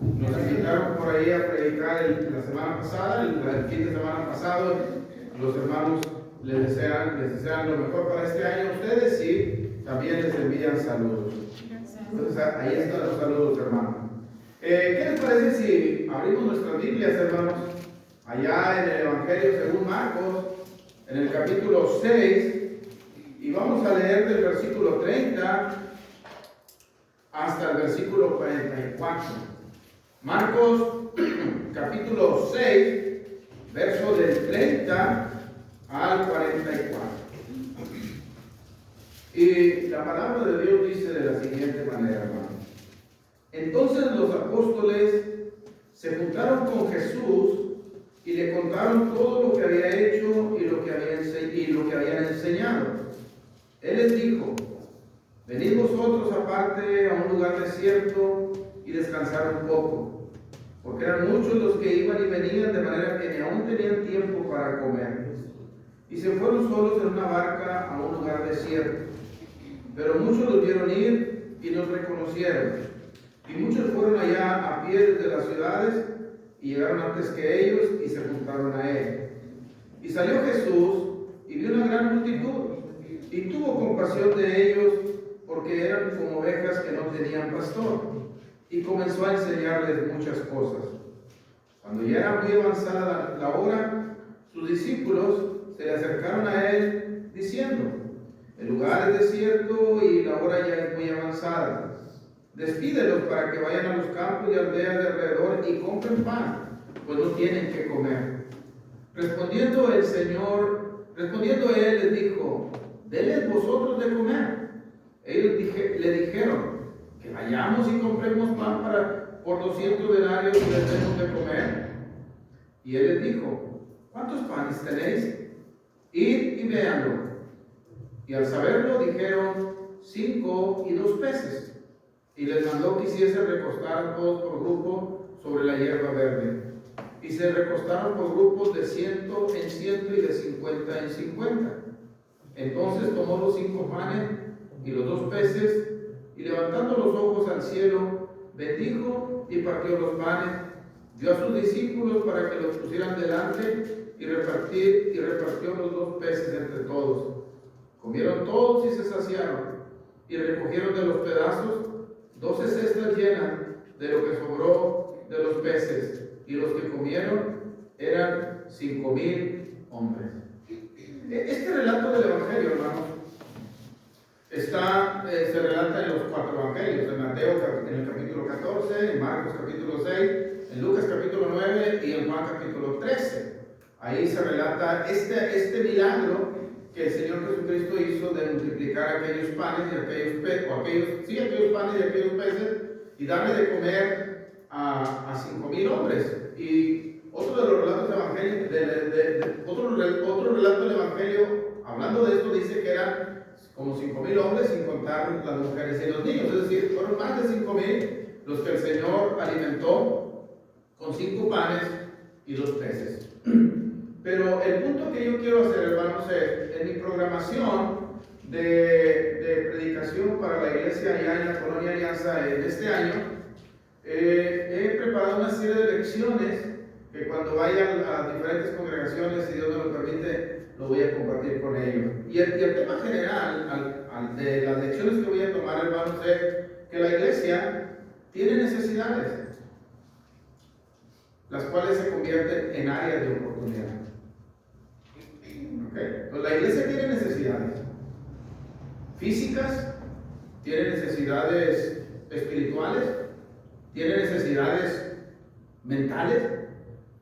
Nos invitaron por ahí a predicar la semana pasada, el fin de semana pasado. Los hermanos les desean lo mejor para este año a ustedes y también les envían saludos. Entonces ahí están los saludos, hermanos. ¿Qué les parece si abrimos nuestras Biblias, hermanos? Allá en el Evangelio según Marcos, en el capítulo 6, y vamos a leer del versículo 30 hasta el versículo 44. Marcos capítulo 6, verso del 30 al 44. Y la palabra de Dios dice de la siguiente manera, hermano. Entonces los apóstoles se juntaron con Jesús y le contaron todo lo que había hecho y lo que habían enseñado. Él les dijo: venid vosotros aparte a un lugar desierto y descansar un poco, porque eran muchos los que iban y venían, de manera que ni aún tenían tiempo para comer. Y se fueron solos en una barca a un lugar desierto. Pero muchos los vieron ir y los reconocieron. Y muchos fueron allá a pie desde las ciudades y llegaron antes que ellos y se juntaron a él. Y salió Jesús y vio una gran multitud y tuvo compasión de ellos, porque eran como ovejas que no tenían pastor, y comenzó a enseñarles muchas cosas. Cuando ya era muy avanzada la hora, sus discípulos se le acercaron a él diciendo: el lugar es desierto y la hora ya es muy avanzada. Despídelos para que vayan a los campos y aldeas de alrededor y compren pan, pues no tienen que comer. Respondiendo él les dijo: denles vosotros de comer. Ellos le dijeron: que vayamos y compremos pan por 200 denarios y les demos de comer. Y él les dijo: ¿cuántos panes tenéis? Id y véanlo. Y al saberlo dijeron: 5 y 2 peces. Y les mandó que hiciesen recostar todos por grupo sobre la hierba verde. Y se recostaron por grupos de 100 en 100 y de 50 en 50. Entonces tomó los 5 panes y los 2 peces, y levantando los ojos al cielo, bendijo y partió los panes, dio a sus discípulos para que los pusieran delante, y repartió los 2 peces entre todos. Comieron todos y se saciaron, y recogieron de los pedazos 12 cestas llenas de lo que sobró de los peces, y los que comieron eran 5,000 hombres. Este relato del Evangelio, hermanos, se relata en los 4 evangelios: en Mateo en el capítulo 14, en Marcos capítulo 6, en Lucas capítulo 9 y en Juan capítulo 13. Ahí se relata este milagro que el Señor Jesucristo hizo de multiplicar aquellos panes y aquellos panes y aquellos peces, y darle de comer a 5,000 hombres. Y otro de los relatos evangélicos, otro relato del Evangelio, hablando de esto, dice que eran como 5,000 hombres, sin contar las mujeres y los niños. Es decir, fueron más de 5,000 los que el Señor alimentó con 5 panes y 2 peces. Pero el punto que yo quiero hacer, hermanos, es: en mi programación de predicación para la iglesia allá en la Colonia Alianza en este año, he preparado una serie de lecciones que cuando vaya a las diferentes congregaciones, si Dios me lo permite, lo voy a compartir con ellos. Y el tema general de las lecciones que voy a tomar, hermanos, es que la iglesia tiene necesidades, las cuales se convierten en áreas de oportunidad. Okay. Pues la iglesia tiene necesidades físicas, tiene necesidades espirituales, tiene necesidades mentales,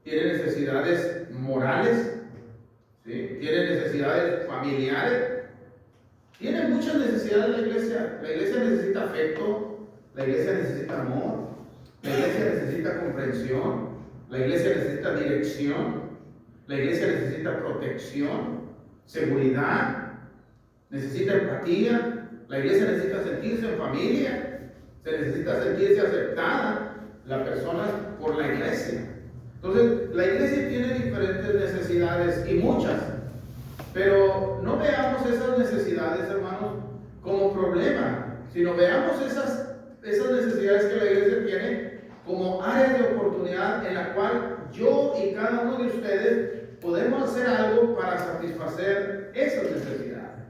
tiene necesidades morales, ¿sí? Tiene necesidades familiares, tiene muchas necesidades la iglesia. La iglesia necesita afecto, la iglesia necesita amor, la iglesia necesita comprensión, la iglesia necesita dirección, la iglesia necesita protección, seguridad, necesita empatía, la iglesia necesita sentirse en familia, se necesita sentirse aceptada la persona por la iglesia. Entonces, la iglesia tiene diferentes necesidades y muchas, pero no veamos esas necesidades, hermanos, como problema, sino veamos esas necesidades que la iglesia tiene como área de oportunidad en la cual yo y cada uno de ustedes podemos hacer algo para satisfacer esas necesidades.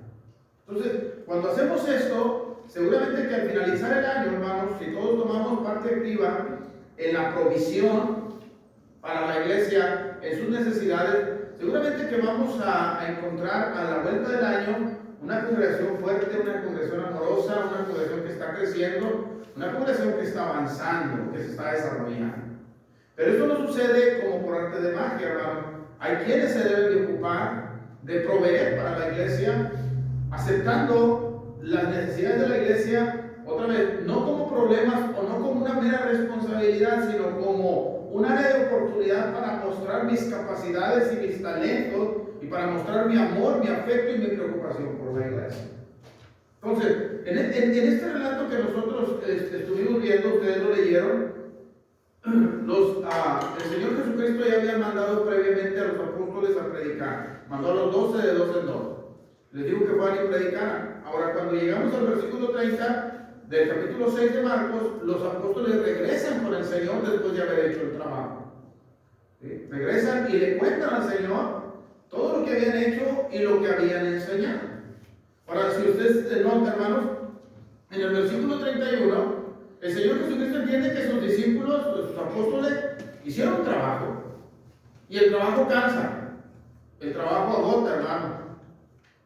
Entonces, cuando hacemos esto, seguramente que al finalizar el año, hermanos, si todos tomamos parte activa en la provisión para la iglesia, en sus necesidades, seguramente que vamos a encontrar a la vuelta del año una congregación fuerte, una congregación amorosa, una congregación que está creciendo, una congregación que está avanzando, que se está desarrollando. Pero esto no sucede como por arte de magia, hermano. Hay quienes se deben de ocupar de proveer para la iglesia, aceptando las necesidades de la iglesia, otra vez, no como problemas o no como una mera responsabilidad, sino como un área de oportunidad para mostrar mis capacidades y mis talentos y para mostrar mi amor, mi afecto y mi preocupación por la iglesia. Entonces, en este relato que nosotros estuvimos viendo, ustedes lo leyeron, el Señor Jesucristo ya había mandado previamente a los apóstoles a predicar. Mandó a los 12 de 2 en 2. Les digo que fueran y predicaran. Ahora, cuando llegamos al versículo 30 del capítulo 6 de Marcos, los apóstoles regresan con el Señor después de haber hecho el trabajo. ¿Sí? Regresan y le cuentan al Señor todo lo que habían hecho y lo que habían enseñado. Ahora, si ustedes notan, hermanos, en el versículo 31, el Señor Jesucristo entiende que sus discípulos, sus apóstoles, hicieron un trabajo. Y el trabajo cansa. El trabajo agota, hermano.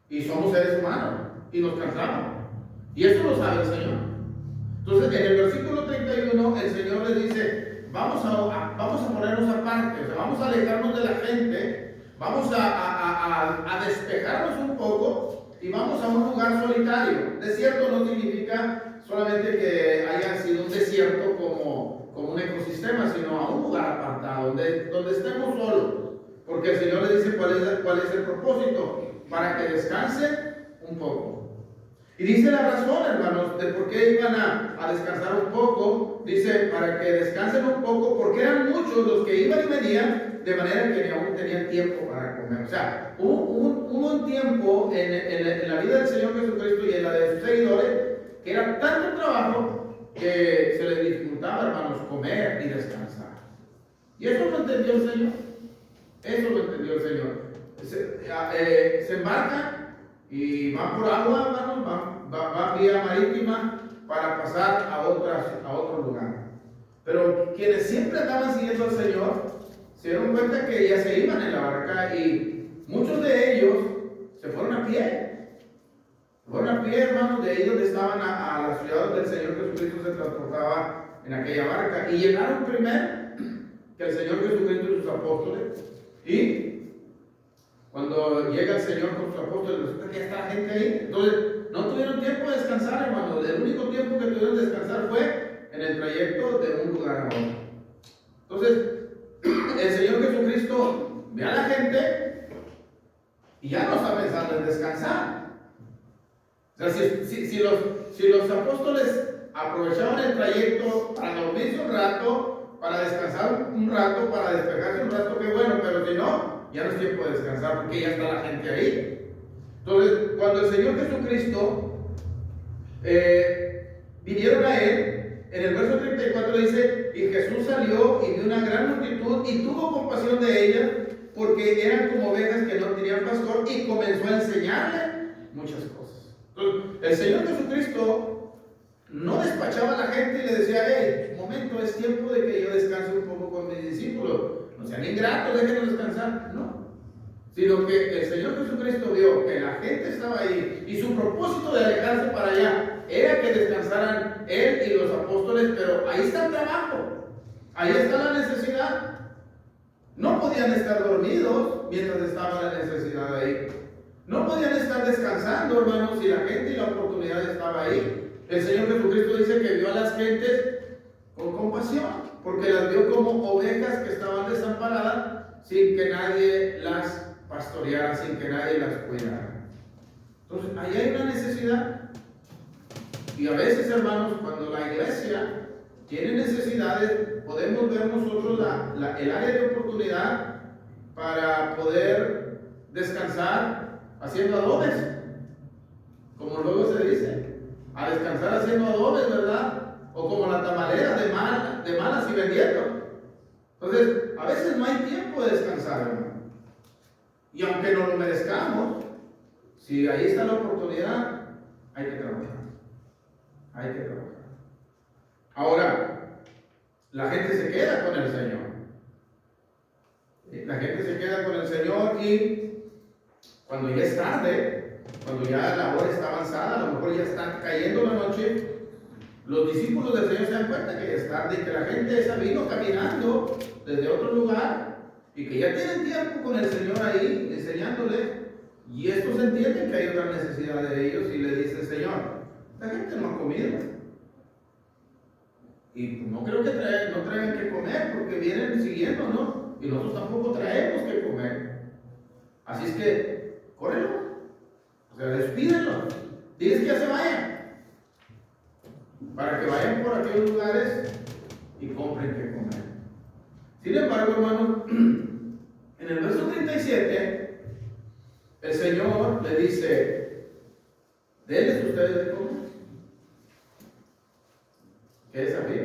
Y somos seres humanos. Y nos cansamos. Y eso lo sabe el Señor. Entonces, en el versículo 31, el Señor les dice, vamos a ponernos aparte. O sea, vamos a alejarnos de la gente. Vamos a despejarnos un poco. Y vamos a un lugar solitario. Desierto no significa solamente que haya sido un desierto como un ecosistema, sino a un lugar apartado, donde estemos solos. Porque el Señor le dice cuál es el propósito, para que descansen un poco. Y dice la razón, hermanos, de por qué iban a descansar un poco. Dice, para que descansen un poco, porque eran muchos los que iban y venían, de manera que ni aún tenían tiempo para comer. O sea, hubo un tiempo en la vida del Señor Jesucristo y en la de sus seguidores, que era tanto trabajo que se les dificultaba, hermanos, comer y descansar. Y eso lo entendió el Señor. Eso lo entendió el Señor. Se embarcan y van por agua, hermanos, van vía marítima para pasar a otro lugar. Pero quienes siempre estaban siguiendo al Señor se dieron cuenta que ya se iban en la barca y muchos de ellos se fueron a pie. Fueron a pie, hermanos, de ahí donde estaban a la ciudad donde el Señor Jesucristo se transportaba en aquella barca. Y llegaron primero que el Señor Jesucristo y sus apóstoles. Y cuando llega el Señor con sus apóstoles, resulta que ya está la gente ahí. Entonces, no tuvieron tiempo de descansar, hermanos. El único tiempo que tuvieron de descansar fue en el trayecto de un lugar a otro. Entonces, el Señor Jesucristo ve a la gente y ya no está pensando en descansar. O sea, si los apóstoles aprovechaban el trayecto para dormirse un rato, para descansar un rato, para despejarse un rato, qué bueno, pero si no, ya no es tiempo de descansar porque ya está la gente ahí. Entonces, cuando el Señor Jesucristo vinieron a Él, en el verso 34 dice, y Jesús salió y vio una gran multitud y tuvo compasión de ellas, porque eran como ovejas que no tenían pastor, y comenzó a enseñarle muchas cosas. Entonces, el Señor Jesucristo no despachaba a la gente y le decía, hey, un momento, es tiempo de que yo descanse un poco con mis discípulos. No sean ingratos, déjenlos descansar. No. Sino que el Señor Jesucristo vio que la gente estaba ahí y su propósito de alejarse para allá era que descansaran Él y los apóstoles, pero ahí está el trabajo, ahí está la necesidad. No podían estar dormidos mientras estaba la necesidad ahí. No podían estar descansando, hermanos, si la gente y la oportunidad estaba ahí. El Señor Jesucristo dice que vio a las gentes con compasión, porque las vio como ovejas que estaban desamparadas sin que nadie las pastoreara, sin que nadie las cuidara. Entonces, ahí hay una necesidad. Y a veces, hermanos, cuando la iglesia tiene necesidades, podemos ver nosotros el área de oportunidad para poder descansar haciendo adobes, como luego se dice, a descansar haciendo adobes, ¿verdad? o como la tamalera de malas y vendiendo. Entonces, a veces no hay tiempo de descansar, hermano. Y aunque no lo merezcamos, si ahí está la oportunidad, hay que trabajar. Hay que trabajar. Ahora, la gente se queda con el Señor. La gente se queda con el Señor y cuando ya es tarde, cuando ya la hora está avanzada, a lo mejor ya está cayendo la noche, los discípulos del Señor se dan cuenta que ya es tarde y que la gente esa vino caminando desde otro lugar y que ya tienen tiempo con el Señor ahí enseñándole, y estos entienden que hay otra necesidad de ellos y le dicen: Señor, la gente no ha comido y no creo que no traigan que comer porque vienen siguiendo, ¿no? Y nosotros tampoco traemos que comer. Así es que, córrelo, o sea, despídenlo, diles que ya se vayan, para que vayan por aquellos lugares y compren que comer. Sin embargo, hermanos, en el verso 37, el Señor le dice: denles ustedes de comer. ¿Qué desafío?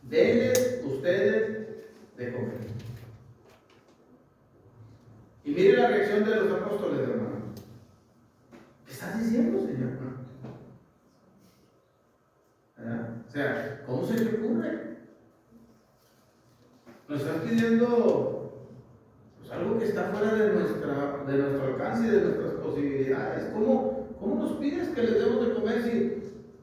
Denles ustedes de comer. Y mire la reacción de los apóstoles, hermanos. ¿Qué estás diciendo, Señor? ¿Verdad? O sea, ¿cómo se te ocurre? Nos estás pidiendo pues, algo que está fuera de nuestro alcance y de nuestras posibilidades. ¿Cómo nos pides que les demos de comer si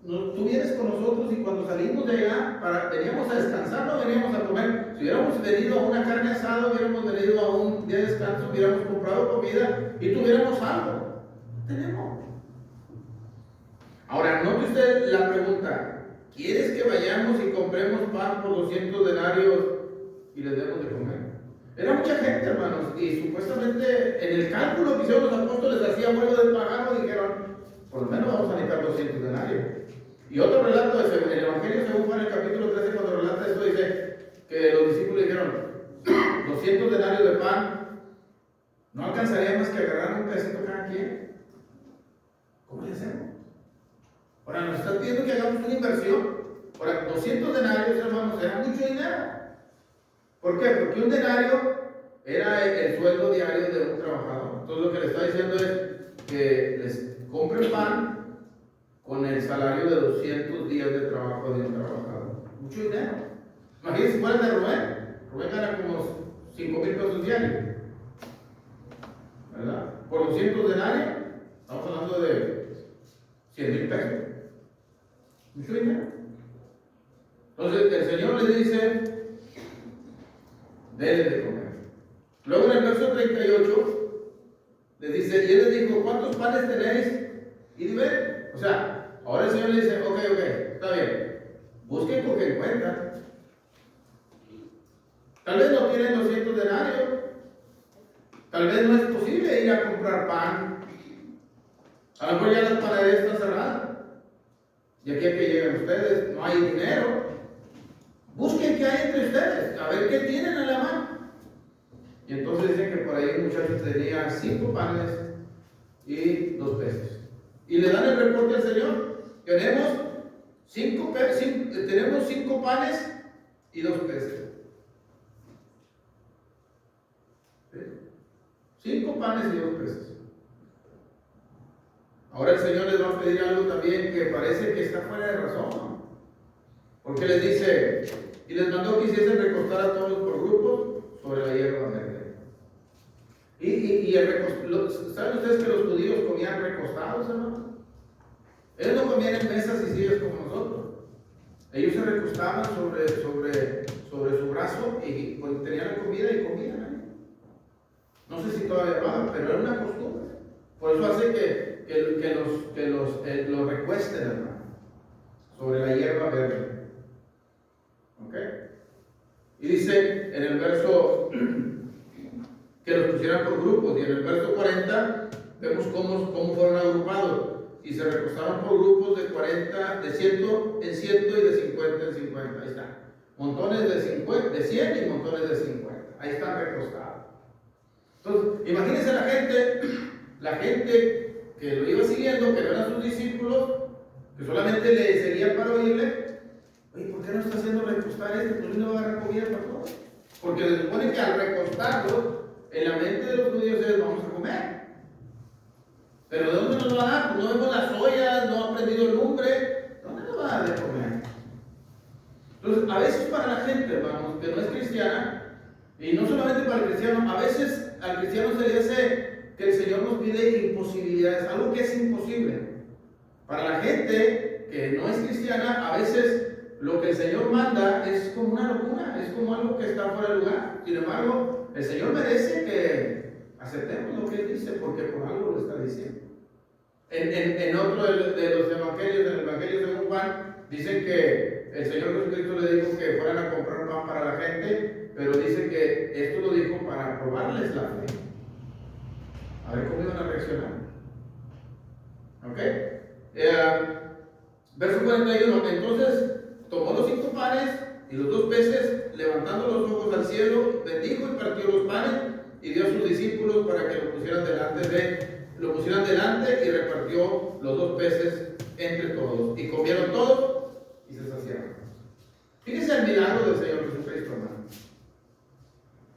tú vienes con nosotros y cuando salimos de allá, veníamos a descansar, no veníamos a comer? Si hubiéramos venido a una carne asada, hubiéramos venido a un día de descanso, hubiéramos comprado comida y tuviéramos algo. Tenemos. Ahora, note usted la pregunta: ¿quieres que vayamos y compremos pan por 200 denarios y les demos de comer? Era mucha gente, hermanos, y supuestamente en el cálculo que hicieron los apóstoles hacía vuelo de pájaro, dijeron: por lo menos vamos a necesitar 200 denarios. Y otro relato, en el Evangelio según Juan, en el capítulo 13, cuando relata esto, dice que los discípulos dijeron: 200 denarios de pan, no alcanzaría más que agarrar un pedacito cada quien. ¿Cómo le hacemos? Ahora nos está pidiendo que hagamos una inversión. Ahora, 200 denarios, hermanos, era mucho dinero. ¿Por qué? Porque un denario era el sueldo diario de un trabajador. Entonces lo que le está diciendo es que les compren pan con el salario de 200 días de trabajo de un trabajador. Mucho dinero. Imagínense si fuera de Rubén. Rubén gana como 5,000 pesos diarios, ¿verdad? Por 200 denarios, estamos hablando de 100,000 pesos. Mucho dinero. Entonces el Señor le dice: denle de comer. Luego en el verso 38 les dice, y él les dijo: ¿cuántos panes tenéis? Y dime, o sea, ahora el Señor le dice: ok, está bien, busquen con que encuentran. Tal vez no tienen 200 denarios, tal vez no es posible ir a comprar pan, a lo mejor ya las panaderías están cerradas, y aquí a que lleguen ustedes, no hay dinero. Busquen qué hay entre ustedes, a ver qué tienen a la mano. Y entonces dicen que por ahí el muchacho tenía 5 panes y 2 peces. Y le dan el reporte al Señor: tenemos 5 panes y 2 peces. 5 panes y 2 peces. Ahora el Señor les va a pedir algo también que parece que está fuera de razón, ¿no? Porque les dice: y les mandó que hiciesen recostar a todos por grupos sobre la hierba verde. ¿Saben ustedes que los judíos comían recostados, hermano? Ellos no comían en mesas y sillas como nosotros. Ellos se recostaban sobre su brazo y tenían la comida y comían ahí. No sé si todavía lo hagan, pero era una costumbre. Por eso hace que los recuesten, hermano, sobre la hierba verde. ¿Ok? Y dice en el verso que los pusieran por grupos, y en el verso 40 vemos cómo fueron agrupados, y se recostaron por grupos de 40, de 100 en 100 y de 50 en 50. Ahí está. Montones de 100 y montones de 50. Ahí están recostados. Entonces, imagínense la gente que lo iba siguiendo, que no eran sus discípulos, que solamente le seguía para oírle. Oye, ¿por qué no está haciendo recostar este? Pues no va a agarrar comida para todos. Porque se supone que al recostarlo, en la mente de los judíos es: vamos a comer. Pero ¿de dónde nos va a dar? Pues no vemos las ollas, no ha prendido el lumbre. ¿Dónde nos va a dar de comer? Entonces, a veces para la gente, hermanos, que no es cristiana, y no solamente para el cristiano, a veces al cristiano se le hace que el Señor nos pide imposibilidades, algo que es imposible. Para la gente que no es cristiana, a veces lo que el Señor manda es como una locura, es como algo que está fuera de lugar. Sin embargo, el Señor merece que aceptemos lo que Él dice, porque por algo lo está diciendo. En otro de los evangelios, en el Evangelio según Juan, dicen que el Señor Jesucristo le dijo que fueran a comprar pan para la gente, pero dice que esto lo dijo para probarles la fe. A ver cómo iban a reaccionar. ¿Ok? Verso 41. Entonces tomó los 5 panes y los 2 peces, levantando los ojos al cielo, bendijo y partió los panes y dio a sus discípulos para que lo pusieran delante y repartió los 2 peces entre todos. Y comieron todos y se saciaron. Fíjense el milagro del Señor Jesucristo, hermano.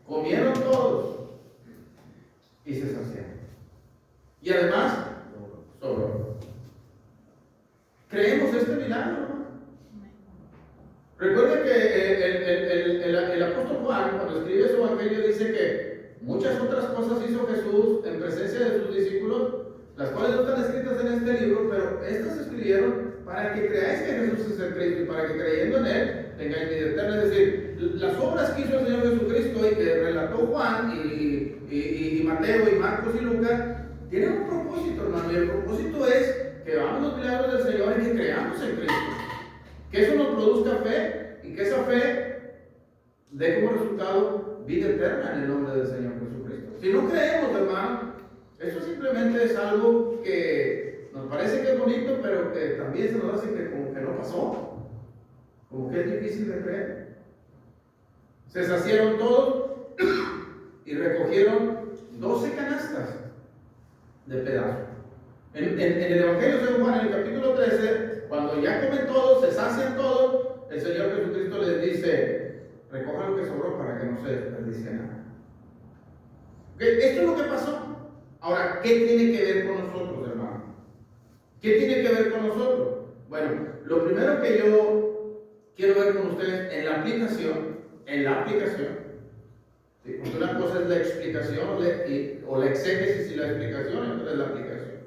Comieron todos y se saciaron. Y además, sobró. ¿Creemos este milagro, hermano? Recuerden que el apóstol Juan, cuando escribe su evangelio, dice que muchas otras cosas hizo Jesús en presencia de sus discípulos, las cuales no están escritas en este libro, pero estas se escribieron para que creáis que Jesús es el Cristo y para que creyendo en Él tengáis vida eterna. Es decir, las obras que hizo el Señor Jesucristo y que relató Juan y Mateo y Marcos y Lucas, tienen un propósito, hermano, y el propósito es que veamos los milagros del Señor y que creamos en Cristo. Que eso nos produzca fe y que esa fe dé como resultado vida eterna en el nombre del Señor Jesucristo. Si no creemos, hermano, eso simplemente es algo que nos parece que es bonito, pero que también se nos hace que como que no pasó, como que es difícil de creer. Se saciaron todos y recogieron 12 canastas de pedazos. En el Evangelio según Juan, en el capítulo 13, cuando ya comen todos, se sacian todos, el Señor Jesucristo les dice: recojan lo que sobró para que no se desperdicie nada. Esto es lo que pasó. Ahora, ¿qué tiene que ver con nosotros, hermano? ¿Qué tiene que ver con nosotros? Bueno, lo primero que yo quiero ver con ustedes en la aplicación, ¿sí? Porque una cosa es la explicación o la exégesis y la explicación, y otra es la aplicación.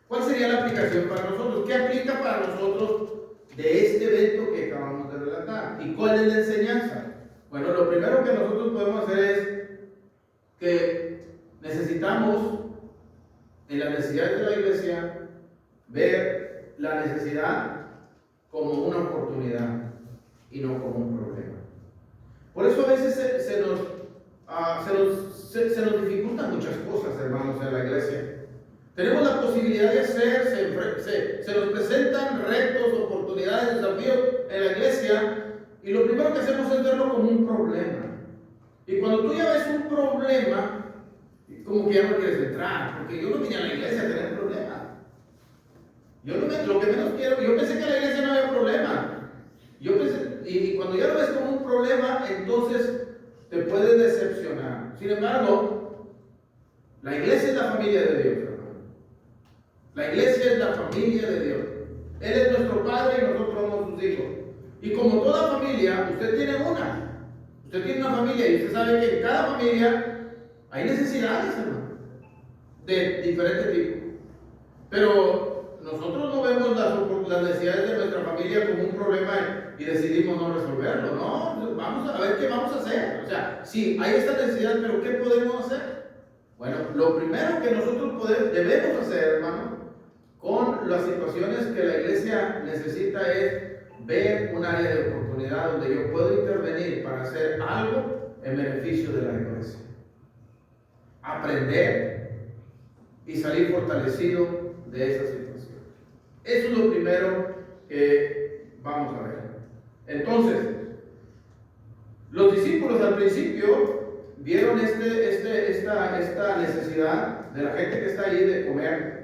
¿Cuál sería la aplicación para nosotros? ¿Qué aplica para nosotros de este evento que acabamos de relatar? ¿Y cuál es la enseñanza? Bueno, lo primero que nosotros podemos hacer es que necesitamos, en las necesidades de la iglesia, ver la necesidad como una oportunidad y no como un problema. Por eso a veces se nos dificultan muchas cosas, hermanos, en la iglesia. Tenemos la posibilidad de hacer, se nos presentan retos, oportunidades, desafíos en la iglesia, y lo primero que hacemos es verlo como un problema. Y cuando tú ya ves un problema, como que ya no quieres entrar, porque yo no vine a la iglesia a tener problemas. Lo que menos quiero, yo pensé que en la iglesia no había problema. Y cuando ya lo ves como un problema, entonces te puedes decepcionar. Sin embargo, la iglesia es la familia de Dios. La iglesia es la familia de Dios. Él es nuestro Padre y nosotros somos sus hijos. Y como toda familia, usted tiene una. Usted tiene una familia y usted sabe que en cada familia hay necesidades, hermano, de diferente tipo. Pero nosotros no vemos las necesidades de nuestra familia como un problema y decidimos no resolverlo. No, vamos a ver qué vamos a hacer. O sea, sí, hay esta necesidad, pero ¿qué podemos hacer? Bueno, lo primero que nosotros debemos hacer, hermano, con las situaciones que la iglesia necesita es ver un área de oportunidad donde yo puedo intervenir para hacer algo en beneficio de la iglesia. Aprender y salir fortalecido de esa situación. Eso es lo primero que vamos a ver. Entonces, los discípulos al principio vieron esta necesidad de la gente que está ahí de comer,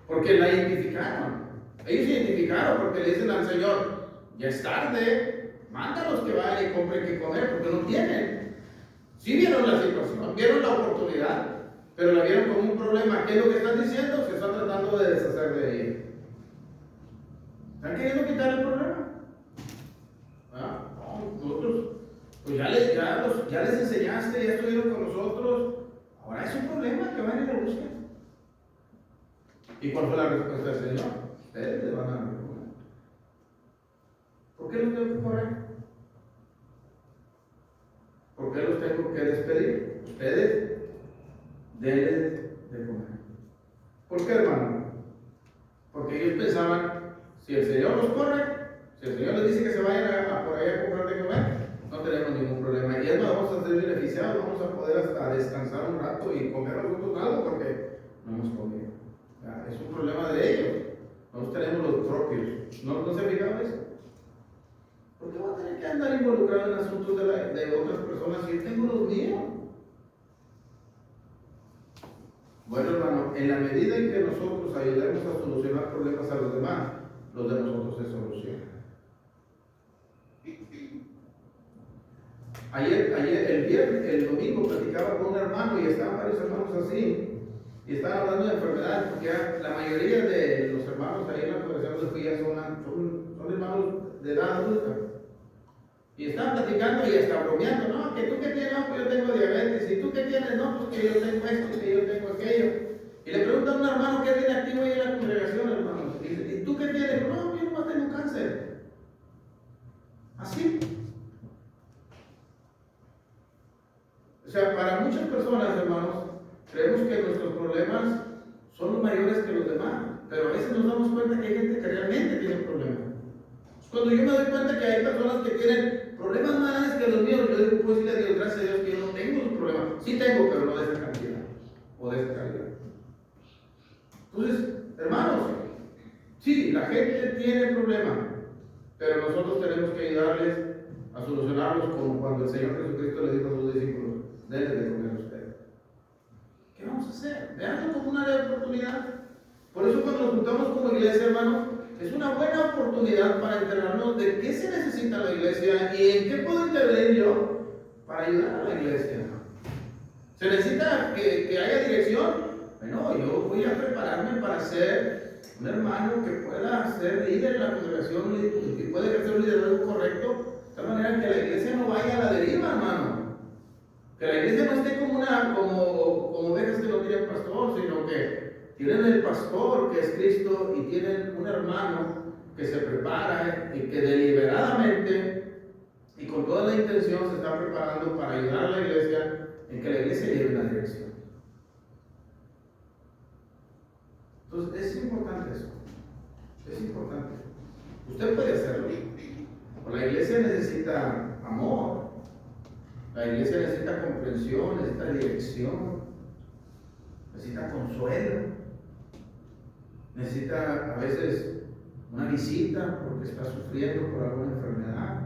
porque la identificaron. Ellos se identificaron porque le dicen al Señor, ya es tarde, mándalos que vayan y compren que comer porque no tienen. Sí vieron la situación, vieron la oportunidad, pero la vieron como un problema. ¿Qué es lo que están diciendo? Se están tratando de deshacer de ella. ¿Están queriendo quitar el problema? ¿Ah? No, nosotros, pues ya les enseñaste, ya estuvieron con nosotros. Ahora es un problema que van y lo busquen. ¿Y cuál fue la respuesta del Señor? Ustedes le van a responder. ¿Por qué los tengo que correr? ¿Por qué los tengo que despedir? Ustedes denles de comer. ¿Por qué, hermano? Porque ellos pensaban, si el Señor los corre, si el Señor les dice que se vayan a por ahí a comprar de comer, no tenemos ningún problema. Y es más, vamos a ser beneficiados, vamos a poder hasta descansar un rato y comer nosotros algo porque no hemos comido. Es un problema de ellos. Nosotros tenemos los propios. ¿No se ha fijado eso? ¿Por qué voy a tener que andar involucrado en asuntos de otras personas si yo tengo los míos? Bueno, hermano, en la medida en que nosotros ayudemos a solucionar problemas a los demás, los de nosotros se solucionan. El domingo platicaba con un hermano y estaban varios hermanos así, y estaban hablando de enfermedades, porque la mayoría de los hermanos ahí en la congregación de Filla son hermanos de edad adulta. Y estaban platicando y hasta bromeando, no, que tú qué tienes, no, pues yo tengo diabetes, y tú qué tienes, no, pues que yo tengo esto, que yo tengo aquello. Y le preguntan a un hermano que es bien activo ahí en la congregación, hermano, y dice, ¿y tú qué tienes? No, yo no tengo cáncer. Así. O sea, para muchas personas, hermanos, creemos que nuestros problemas son los mayores que los demás, pero a veces nos damos cuenta que hay gente que realmente tiene problemas. Cuando yo me doy cuenta que hay personas que tienen problemas más grandes que los míos, yo digo, pues decirle a Dios, gracias a Dios que yo no tengo esos problemas. Sí tengo, pero no de esa cantidad o de esa calidad. Entonces, hermanos, sí, la gente tiene problemas, pero nosotros tenemos que ayudarles a solucionarlos como cuando el Señor Jesucristo le dijo a sus discípulos, denles de comer a ustedes. ¿Qué vamos a hacer? Veanlo como una área de oportunidad. Por eso cuando nos juntamos como iglesia, hermanos, es una buena oportunidad para enterarnos de qué se necesita la iglesia y en qué puedo intervenir yo para ayudar a la iglesia. ¿Se necesita que haya dirección? Bueno, yo voy a prepararme para ser un hermano que pueda ser líder en la congregación y que pueda ejercer un liderazgo correcto, de tal manera que la iglesia no vaya a la deriva, hermano. Que la iglesia no esté como ovejas que no tienen pastor, sino que tienen el pastor que es Cristo y tienen un hermano que se prepara y que deliberadamente y con toda la intención se está preparando para ayudar a la iglesia en que la iglesia lleve una dirección. Entonces es importante eso. Es importante. Usted puede hacerlo. O la iglesia necesita amor. La iglesia necesita comprensión, necesita dirección, necesita consuelo, necesita a veces una visita porque está sufriendo por alguna enfermedad.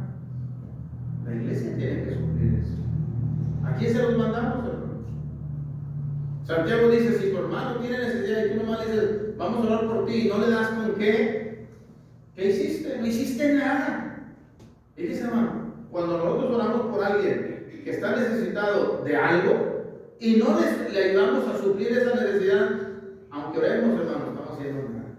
La iglesia tiene que suplir eso. ¿A quién se los mandamos, hermanos? Santiago dice, si tu hermano tiene necesidad y tú nomás le dices, vamos a orar por ti y no le das con qué, ¿qué hiciste? No hiciste nada. ¿Y qué dice, hermano? Cuando nosotros oramos por alguien que está necesitado de algo y no le ayudamos a suplir esa necesidad, aunque oremos, hermano, no estamos haciendo nada.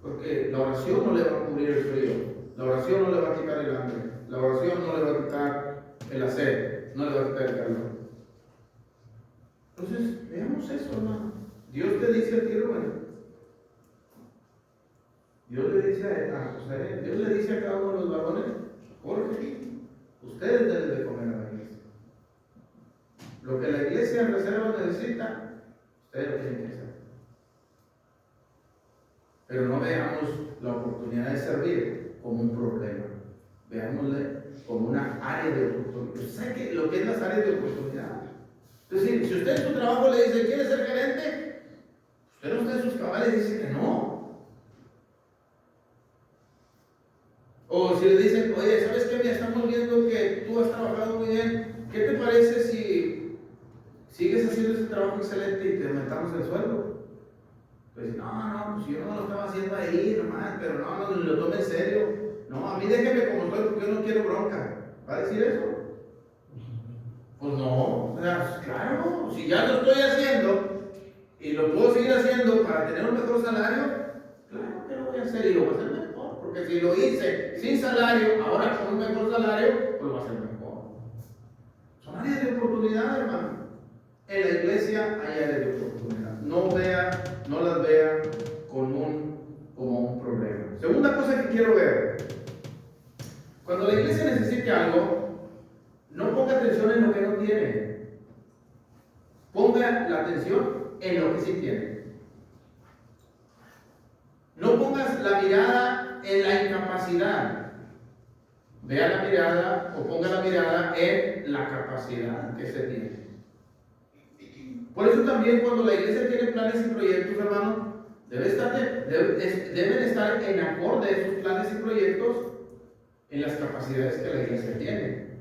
Porque la oración no le va a cubrir el frío, la oración no le va a quitar el hambre, la oración no le va a quitar el sed, no le va a quitar el calor. Entonces, veamos eso, hermano. Dios te dice a ti, hermano. Dios le dice a José, Dios le dice a cada uno de los varones, Jorge, ustedes deben de comer a la iglesia. Lo que la iglesia en reserva necesita, ustedes lo tienen que hacer. Pero no veamos la oportunidad de servir como un problema. Veámosle como una área de oportunidad. ¿Usted sabe lo que es las áreas de oportunidad? Es decir, si usted en su trabajo le dice, ¿quiere ser gerente? Usted no está en sus cabales y dice que no. O si le dicen, oye, ¿sabes qué? Mira, estamos viendo que tú has trabajado muy bien. ¿Qué te parece si sigues haciendo ese trabajo excelente y te aumentamos el sueldo? Pues no, pues yo no lo estaba haciendo ahí nomás, pero no, ni lo tome en serio. No, a mí déjeme como estoy porque yo no quiero bronca. ¿Va a decir eso? Pues no, o sea, claro, si ya lo estoy haciendo y lo puedo seguir haciendo para tener un mejor salario, claro que lo voy a hacer y lo voy a hacer mejor, porque si lo hice sin salario, ahora con un mejor salario, pues lo voy a hacer mejor. Son áreas de oportunidad, hermano. En la iglesia hay áreas de oportunidad. No las vea como un problema. Segunda cosa que quiero ver. Cuando la iglesia necesite algo, no ponga atención en lo que no tiene. Ponga la atención en lo que sí tiene. No pongas la mirada en la incapacidad. Vea la mirada o ponga la mirada en la capacidad que se tiene. Por eso también cuando la iglesia tiene planes y proyectos, hermano, deben estar en acorde esos planes y proyectos en las capacidades que la iglesia tiene.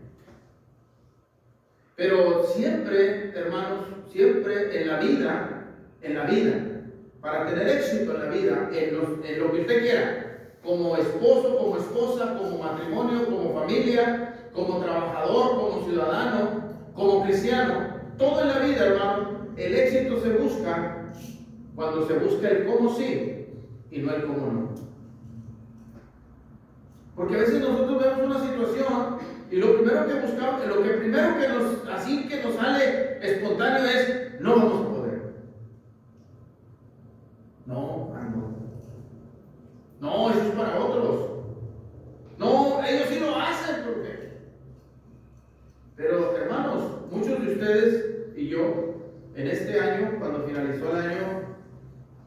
Pero siempre, hermanos, siempre en la vida, para tener éxito en la vida, en lo que usted quiera, como esposo, como esposa, como matrimonio, como familia, como trabajador, como ciudadano, como cristiano, todo en la vida, hermano, el éxito se busca cuando se busca el cómo sí y no el cómo no. Porque a veces nosotros vemos una situación y lo primero que buscamos, lo que primero que nos sale espontáneo es: no vamos a poder. No. No, eso es para otros. No, ellos sí lo hacen, ¿por qué? Pero hermanos, muchos de ustedes y yo, en este año, cuando finalizó el año,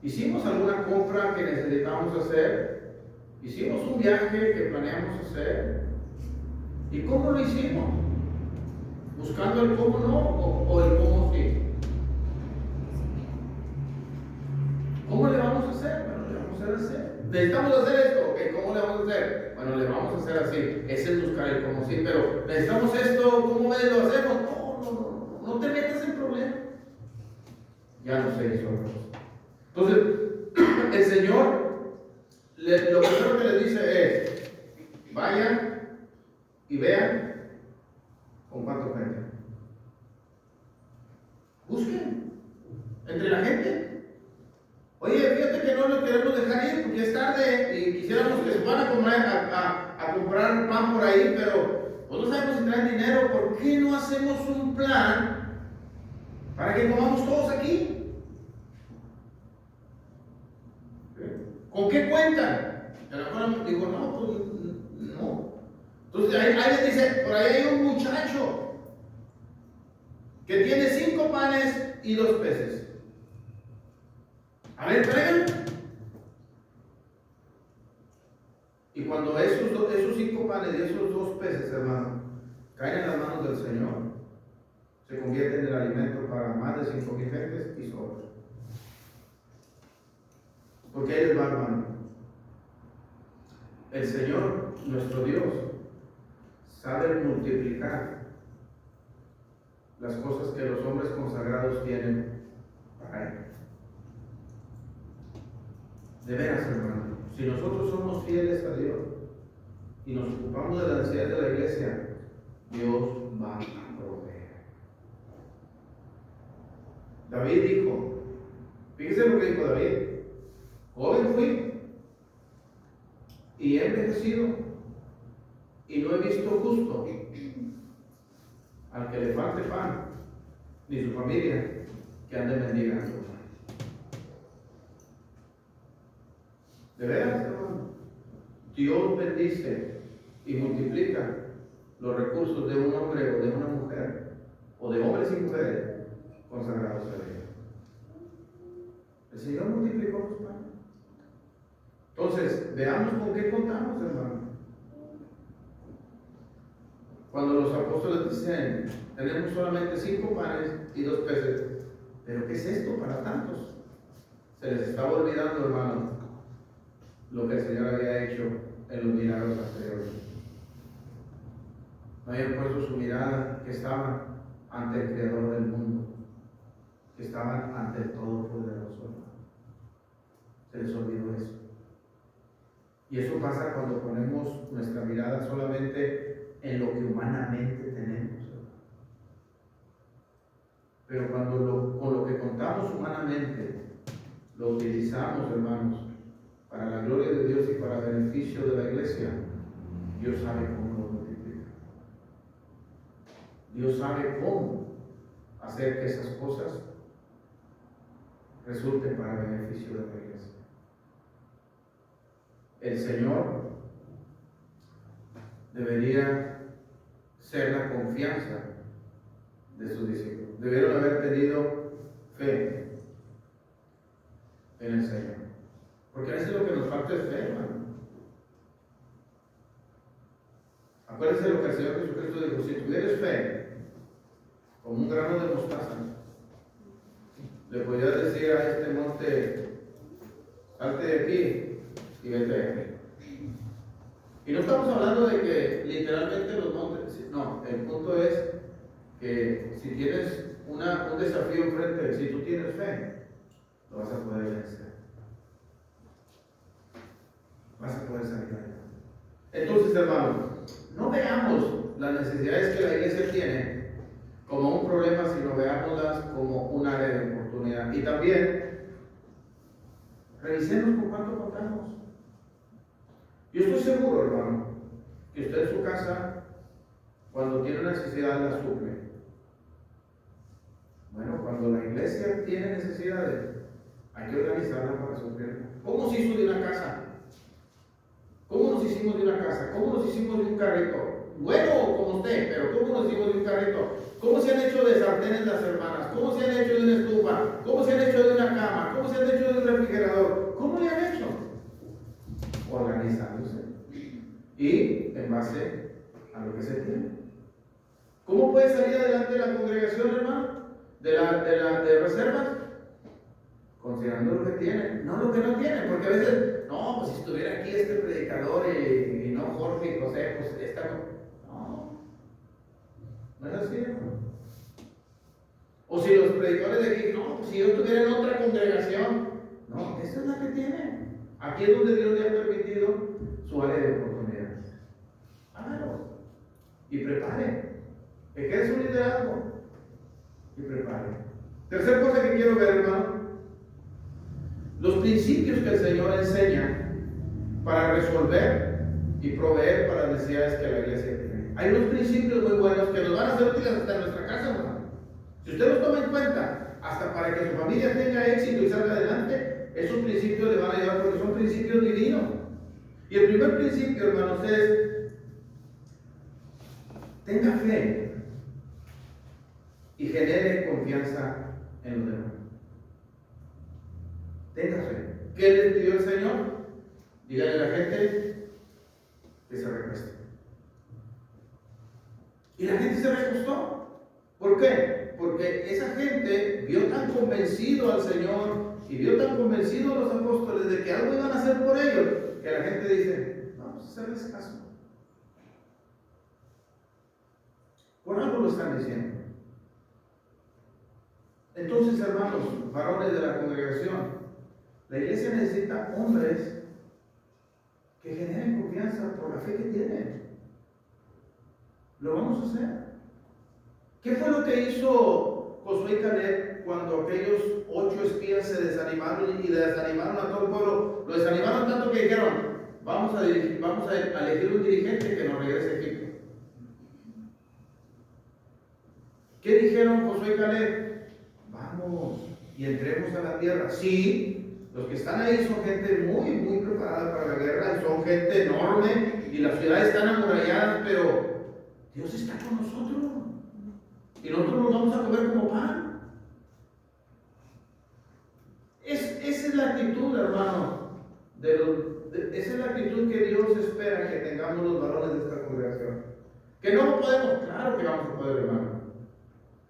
hicimos alguna compra que necesitábamos hacer, hicimos un viaje que planeamos hacer. ¿Y cómo lo hicimos? ¿Buscando el cómo no o el cómo sí? ¿Cómo le vamos a hacer? Bueno, le vamos a hacer. Necesitamos hacer esto, ¿ok? ¿Cómo le vamos a hacer? Bueno, le vamos a hacer así. Ese es buscar el cómo sí, pero necesitamos esto, ¿cómo ves? ¿Lo hacemos? No te metas en problemas. Ya no se hizo. Entonces, el Señor, lo primero que les dice es: vayan y vean con cuánto cuentan. Busquen entre la gente. Oye, fíjate que no lo queremos dejar ir porque es tarde y quisiéramos que se van a comprar pan por ahí, pero pues no sabemos si traen dinero. ¿Por qué no hacemos un plan para que comamos todos aquí? ¿Con qué cuentan? A lo mejor digo, no, pues no. Entonces alguien dice, por ahí hay un muchacho que tiene 5 panes y 2 peces. A ver, traigan. Y cuando esos 5 panes y esos 2 peces, hermano, caen en las manos del Señor, se convierten en el alimento para más de 5,000 gentes y sobran. Porque ahí les va, hermano. El Señor, nuestro Dios, sabe multiplicar las cosas que los hombres consagrados tienen para Él. De veras, hermano, si nosotros somos fieles a Dios y nos ocupamos de la necesidad de la iglesia, Dios va a proveer. David dijo, fíjese lo que dijo David: joven fui y he envejecido y no he visto justo al que le falte pan, ni su familia que ande mendigando. De veras, hermano, Dios bendice y multiplica los recursos de un hombre o de una mujer, o de hombres y mujeres consagrados a Dios. El Señor multiplicó los panes. Entonces, veamos con qué contamos, hermano. Cuando los apóstoles dicen, tenemos solamente 5 panes y 2 peces, ¿pero qué es esto para tantos? Se les estaba olvidando, hermano, lo que el Señor había hecho en los milagros anteriores. No habían puesto su mirada, que estaban ante el Creador del mundo, que estaban ante el Todopoderoso. Se les olvidó eso. Y eso pasa cuando ponemos nuestra mirada solamente en lo que humanamente tenemos. Pero cuando con lo que contamos humanamente lo utilizamos, hermanos, para la gloria de Dios y para el beneficio de la iglesia, Dios sabe cómo lo multiplica. Dios sabe cómo hacer que esas cosas resulten para el beneficio de la iglesia. El Señor debería ser la confianza de sus discípulos. Debieron haber tenido fe en el Señor. Porque a veces lo que nos falta es fe, hermano. Acuérdense lo que el Señor Jesucristo dijo: si tuvieres fe, como un grano de mostaza, le podrías decir a este monte: salte de aquí y vete de aquí. Y no estamos hablando de que literalmente los montes, no, el punto es que si tienes un desafío enfrente, si tú tienes fe, lo vas a poder vencer. Vas a poder salir adelante. Entonces, hermanos, no veamos las necesidades que la iglesia tiene como un problema, sino veámoslas como un área de oportunidad. Y también revisemos con cuánto contamos. Yo estoy seguro, hermano, que usted en su casa, cuando tiene una necesidad, la suple. Bueno, cuando la iglesia tiene necesidades, hay que organizarla para suplirla. ¿Cómo se hizo de una casa? ¿Cómo nos hicimos de una casa? ¿Cómo nos hicimos de un carrito? Bueno, como usted, pero ¿cómo nos hicimos de un carrito? ¿Cómo se han hecho de sartenes las hermanas? ¿Cómo se han hecho de una estufa? ¿Cómo se han hecho de una cama? ¿Cómo se han hecho de un refrigerador? ¿Cómo le han hecho? Organizándose. Y en base a lo que se tiene. ¿Cómo puede salir adelante la congregación, hermano? De reservas, considerando lo que tienen, no lo que no tienen, porque a veces, no, pues si estuviera aquí este predicador y no Jorge y José, pues esta no es así, hermano. O si los predicadores de aquí, no, pues si yo estuviera en otra congregación, no, esa es la que tienen. Aquí es donde Dios le ha permitido su área de oportunidades. Hágalo y prepare, ejerce un liderazgo y prepare. Tercer cosa que quiero ver, hermano: los principios que el Señor enseña para resolver y proveer para las necesidades que la iglesia tiene. Hay unos principios muy buenos que nos van a ser útiles hasta en nuestra casa, hermano. Si usted los toma en cuenta, hasta para que su familia tenga éxito y salga adelante, esos principios le van a ayudar porque son principios divinos. Y el primer principio, hermanos, es: tenga fe y genere confianza en los demás. Tenga fe. ¿Qué le pidió el Señor? Dígale a la gente que se recueste. Y la gente se recostó. ¿Por qué? Porque esa gente vio tan convencido al Señor y vio tan convencido a los apóstoles de que algo iban a hacer por ellos, que la gente dice: vamos a hacerles caso. Por algo lo están diciendo. Entonces, hermanos, varones de la congregación, la iglesia necesita hombres que generen confianza por la fe que tienen. ¿Lo vamos a hacer? ¿Qué fue lo que hizo Josué y Caleb cuando aquellos 8 espías se desanimaron y desanimaron a todo el pueblo? Lo desanimaron tanto que dijeron: vamos a elegir un dirigente que nos regrese a Egipto. ¿Qué dijeron Josué y Caleb? Vamos y entremos a la tierra. Sí, los que están ahí son gente muy, muy preparada para la guerra, son gente enorme y las ciudades están amuralladas, pero Dios está con nosotros y nosotros nos vamos a comer como pan. Esa es la actitud, hermano, esa es la actitud que Dios espera que tengamos los varones de esta congregación. Que no podemos, claro que vamos a poder, hermano.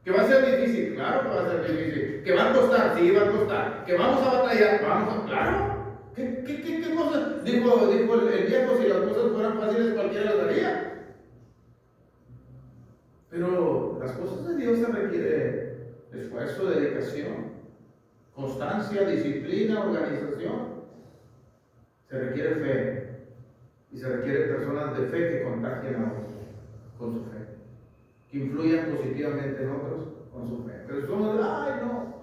¿Que va a ser difícil? Claro que va a ser difícil. ¿Que va a costar? Sí, va a costar. ¿Que vamos a batallar? Claro. ¿Qué cosas? Dijo el viejo: si las cosas fueran fáciles, cualquiera las haría. Pero las cosas de Dios se requiere esfuerzo, dedicación, constancia, disciplina, organización. Se requiere fe. Y se requiere personas de fe que contagien a otros con su fe. Que influyan positivamente en otros con su fe. Pero si somos de, ay, no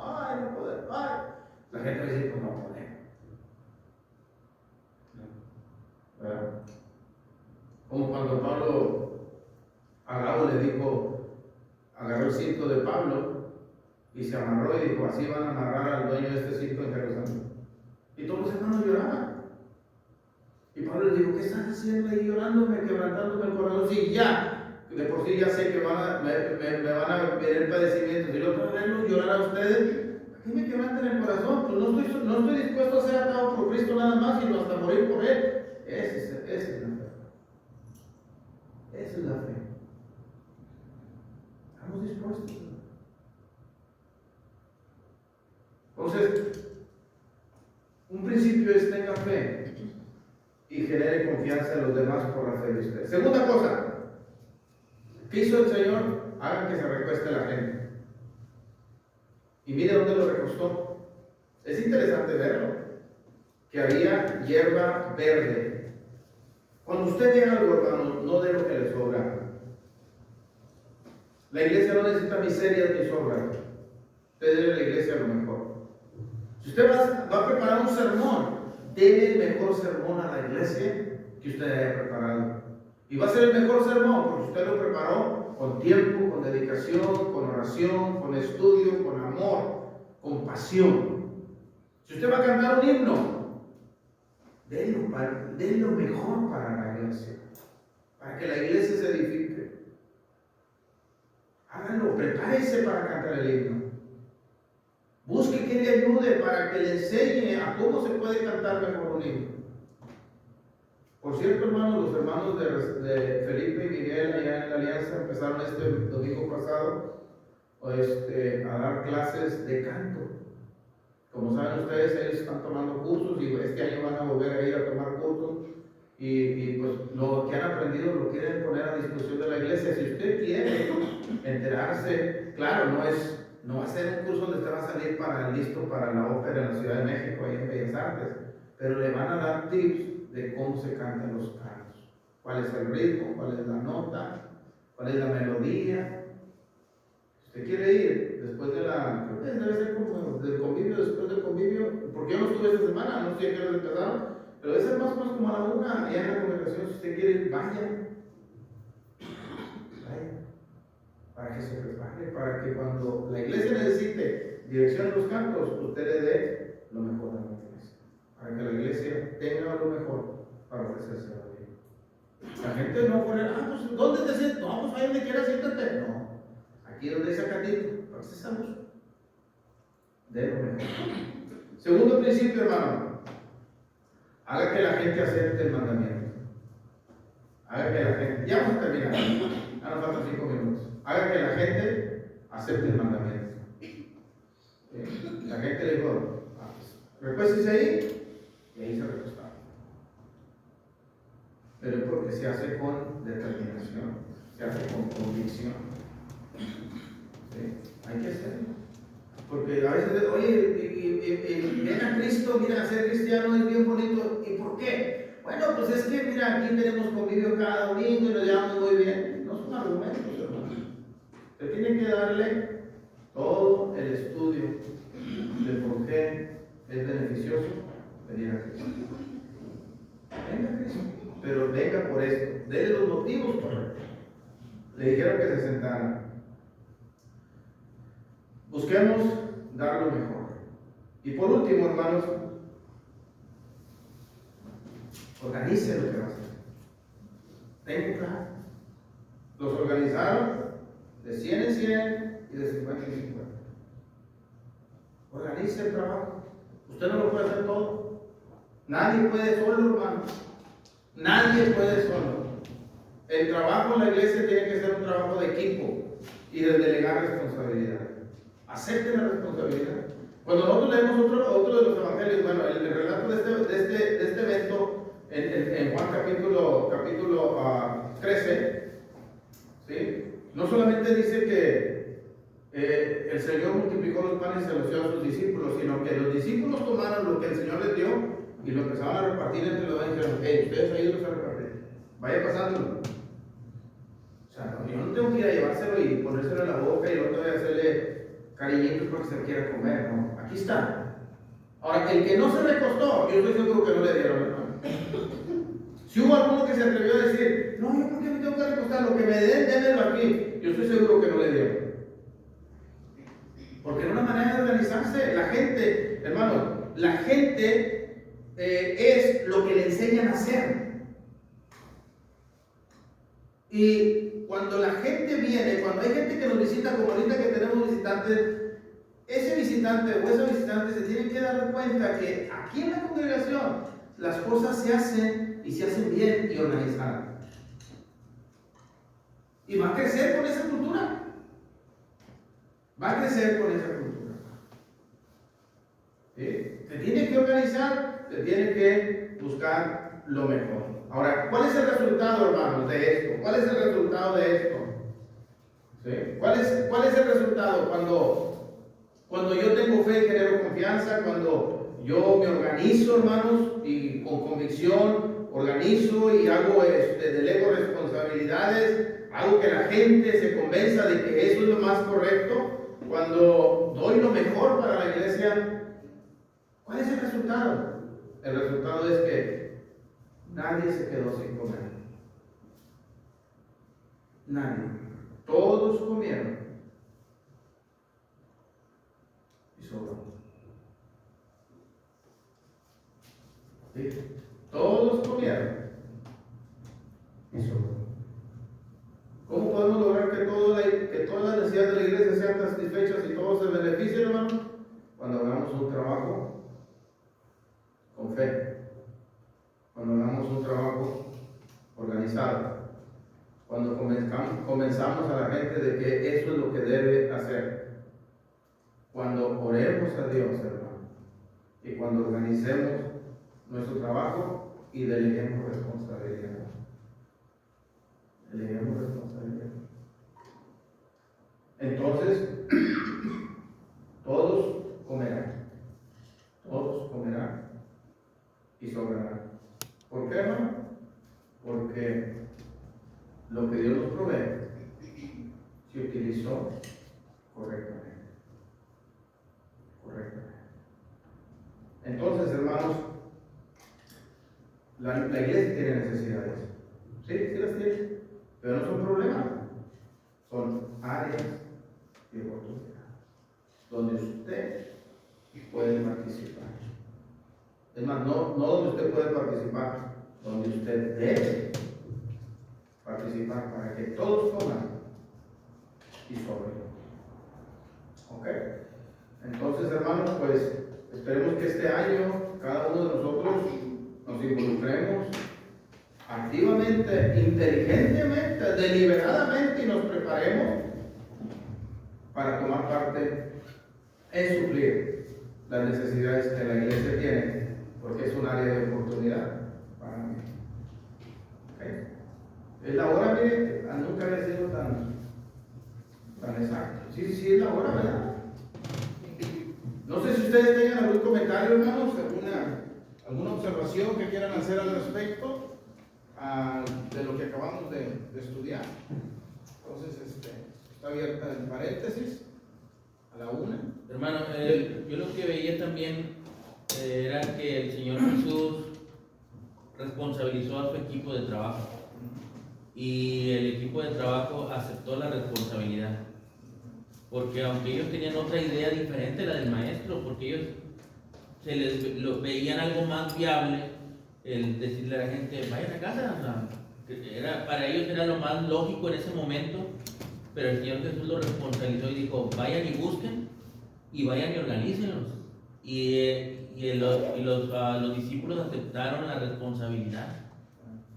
podemos, ay. La gente va a decir, pues no podemos. ¿Verdad? Como cuando Pablo a Gabo le dijo, agarró el cinto de Pablo y se amarró y dijo, así van a amarrar al dueño de este cinto en Jerusalén. Y todos los hermanos lloraban. Y Pablo le dijo, ¿qué estás haciendo ahí llorándome, quebrantándome el corazón? Sí, ya, de por sí ya sé que me van a venir padecimientos. Y yo otra vez los llorar a ustedes, ¿a qué me quebrantan el corazón? Pues no estoy dispuesto a ser atado por Cristo nada más, sino hasta morir por Él. Esa es la fe. Esa es la fe. Estamos dispuestos. Entonces, un principio es tenga fe y genere confianza en los demás por la fe de usted. Segunda cosa, ¿qué hizo el Señor? Hagan que se recueste la gente. Y mire dónde lo recostó. Es interesante verlo, que había hierba verde. Cuando usted dé algo, hermano, no dé lo que le sobra. La iglesia no necesita miserias ni sobras. Usted debe a la iglesia lo mejor. Si usted va a preparar un sermón, dele el mejor sermón a la iglesia que usted haya preparado. Y va a ser el mejor sermón porque usted lo preparó con tiempo, con dedicación, con oración, con estudio, con amor, con pasión. Si usted va a cantar un himno, dele lo mejor para la iglesia, para que la iglesia se edifique. Háganlo, prepárese para cantar el himno. Busque quien le ayude para que le enseñe a cómo se puede cantar mejor un himno. Por cierto, hermanos, los hermanos de Felipe y Miguel allá en la Alianza empezaron este domingo pasado a dar clases de canto. Como saben ustedes, ellos están tomando cursos y este año van a volver a ir a tomar cursos. Y pues lo que han aprendido lo quieren poner a disposición de la iglesia. Si usted quiere enterarse, claro, no va a ser un curso donde usted va a salir listo para la ópera en la Ciudad de México, ahí en Bellas Artes, pero le van a dar tips de cómo se cantan los cantos, cuál es el ritmo, cuál es la nota, cuál es la melodía. Si usted quiere ir después creo que debe ser como del convivio, después del convivio, porque yo no estuve esta semana, no sé a qué hora empezaron, pero debe ser más o menos como a la 1, allá en la congregación. Si usted quiere ir, vaya, para que se prepare, para que cuando la iglesia necesite dirección en los cantos, usted le dé lo mejor a la iglesia, para que la iglesia tenga lo mejor para ofrecerse a Dios. La gente no puede, pues, ¿dónde te sientas? No, pues ahí donde quieras, siéntate. No, aquí donde dice Catito, para eso estamos. De lo mejor. Segundo principio, hermano, haga que la gente acepte el mandamiento. Haga que la gente, ya vamos a terminar, ya nos faltan 5 minutos. Haga que la gente acepte el mandamiento. La gente le dijo, recuéstese ahí, y ahí se recostaron. Pero es porque se hace con determinación, se hace con convicción. ¿Sí? Hay que hacerlo. Porque a veces, oye, ven a Cristo, mira, ser cristiano es bien bonito. ¿Y por qué? Bueno, pues es que, mira, aquí tenemos convivio cada domingo y nos llevamos muy bien. No son argumentos, hermano. Usted tiene que darle todo el estudio de por qué es beneficioso venir a Cristo. Venga a Cristo, pero venga por esto. Dele los motivos correctos. Le dijeron que se sentara. Busquemos dar lo mejor. Y por último, hermanos, organice lo que va a hacer. Tengo claro. Los organizaron de 100 en 100 y de 50 en 50. Organice el trabajo. Usted no lo puede hacer todo. Nadie puede solo, hermano. Nadie puede solo. El trabajo en la iglesia tiene que ser un trabajo de equipo y de delegar responsabilidad. Acepte la responsabilidad. Cuando nosotros leemos otro de los evangelios, bueno, el relato de este evento en Juan capítulo 13, ¿sí? No solamente dice que el Señor multiplicó los panes y se los dio a sus discípulos, sino que los discípulos tomaron lo que el Señor les dio, Y lo empezaban a repartir entre los demás y dijeron, hey, ustedes ayúdennos a repartir. Vaya pasándolo. O sea, yo no tengo que ir a llevárselo y ponérselo en la boca y el otro día hacerle cariñitos porque se lo quiera comer, ¿no? Aquí está. Ahora, el que no se recostó, yo estoy seguro que no le dieron, hermano. Si hubo alguno que se atrevió a decir, no, yo por qué me tengo que recostar, lo que me den, démelo aquí, yo estoy seguro que no le dieron. Porque era una manera de organizarse. La gente, hermano, la gente es lo que le enseñan a hacer. Y cuando la gente viene, cuando hay gente que nos visita, como ahorita que tenemos visitantes, ese visitante o esa visitante se tiene que dar cuenta que aquí en la congregación las cosas se hacen y se hacen bien y organizadas. Y va a crecer con esa cultura. Va a crecer con esa cultura. ¿Sí? Se tiene que organizar, se tiene que buscar lo mejor. Ahora, ¿cuál es el resultado, hermanos, de esto? ¿Cuál es el resultado de esto? ¿Sí? ¿Cuál es el resultado cuando yo tengo fe y genero confianza? Cuando yo me organizo, hermanos, y con convicción organizo y delego responsabilidades, hago que la gente se convenza de que eso es lo más correcto. Cuando doy lo mejor para la iglesia, ¿cuál es el resultado? El resultado es que nadie se quedó sin comer. Nadie. Todos comieron. Y sobró. ¿Sí? Todos comieron. Y sobró. ¿Cómo podemos lograr que todas las necesidades de la iglesia sean satisfechas y todos se beneficien, hermano? Cuando hagamos un trabajo con fe. Cuando hagamos un trabajo organizado, cuando convenzamos a la gente de que eso es lo que debe hacer, cuando oremos a Dios, hermano, y cuando organicemos nuestro trabajo y deleguemos responsabilidad. Deleguemos responsabilidad. Entonces, todos comerán y sobrarán. ¿Por qué, hermano? Porque lo que Dios nos provee se utilizó correctamente. Entonces, hermanos, la iglesia tiene necesidades. Sí las tiene, pero no son problemas, son áreas de oportunidad donde usted puede participar. Es más, no donde usted puede participar, donde usted debe participar para que todos coman y sobren. ¿Ok? Entonces, hermanos, pues esperemos que este año cada uno de nosotros nos involucremos activamente, inteligentemente, deliberadamente y nos preparemos para tomar parte en suplir las necesidades que la iglesia tiene, porque es un área de oportunidad para mí. ¿Okay? Es la hora, mire, nunca había sido tan exacto. Sí, es la hora, ¿verdad? No sé si ustedes tengan algún comentario, hermanos, alguna observación que quieran hacer al respecto de lo que acabamos de estudiar. Entonces, está abierta el paréntesis a la una. Hermano, yo lo que veía también era que el Señor Jesús responsabilizó a su equipo de trabajo y el equipo de trabajo aceptó la responsabilidad, porque aunque ellos tenían otra idea diferente a la del maestro, porque ellos lo veían algo más viable el decirle a la gente vayan a casa, o sea, para ellos era lo más lógico en ese momento, pero el Señor Jesús lo responsabilizó y dijo vayan y busquen y vayan y organícenlos, y los discípulos aceptaron la responsabilidad.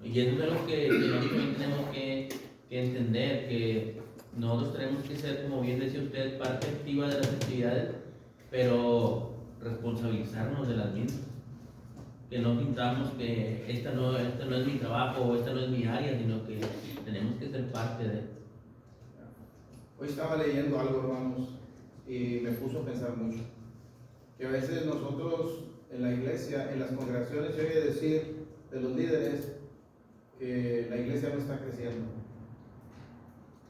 Y eso es lo que nosotros también tenemos que entender, que nosotros tenemos que ser, como bien decía usted, parte activa de las actividades, pero responsabilizarnos de las mismas. Que no sintamos que esta no es mi trabajo o esta no es mi área, sino que tenemos que ser parte de. Hoy estaba leyendo algo, hermanos, y me puso a pensar mucho. Que a veces nosotros en la iglesia, en las congregaciones, se oye decir de los líderes que la iglesia no está creciendo,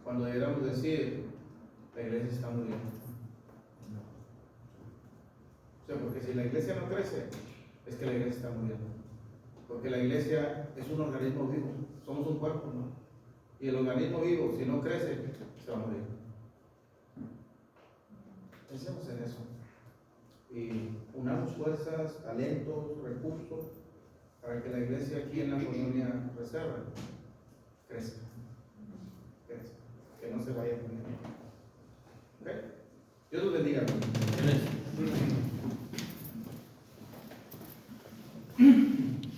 cuando deberíamos decir, la iglesia está muriendo. O sea, porque si la iglesia no crece, es que la iglesia está muriendo. Porque la iglesia es un organismo vivo, somos un cuerpo, ¿no? Y el organismo vivo, si no crece, se va a morir. Pensemos en eso. Y unamos fuerzas, talentos, recursos, para que la iglesia aquí en la colonia Reserva crezca.